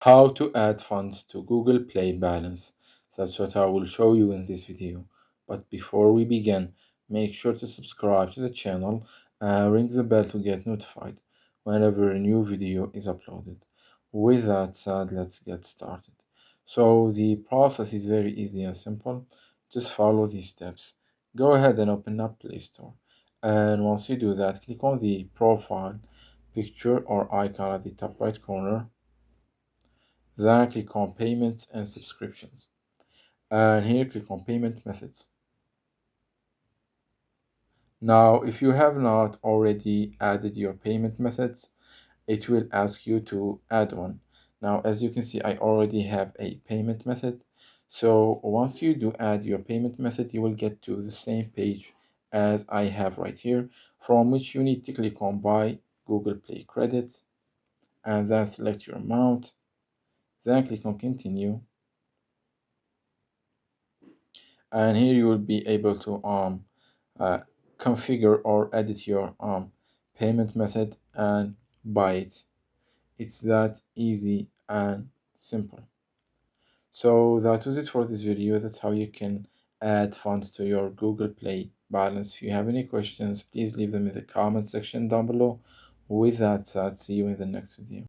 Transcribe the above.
How to add funds to Google Play Balance. That's what I will show you in this video. But before we begin, make sure to subscribe to the channel and ring the bell to get notified whenever a new video is uploaded. With that said, let's get started. So the process is very easy and simple. Just follow these steps. Go ahead and open up Play Store. And once you do that, click on the profile picture or icon at the top right corner. Then click on payments and subscriptions. And here click on payment methods. Now, if you have not already added your payment methods, it will ask you to add one. Now, as you can see, I already have a payment method. So once you do add your payment method, you will get to the same page as I have right here, from which you need to click on buy Google Play credit and then select your amount. Then click on continue. And here you will be able to uh, configure or edit your payment method and buy it. It's that easy and simple. So that was it for this video. That's how you can add funds to your Google Play balance. If you have any questions, please leave them in the comment section down below. With that said, see you in the next video.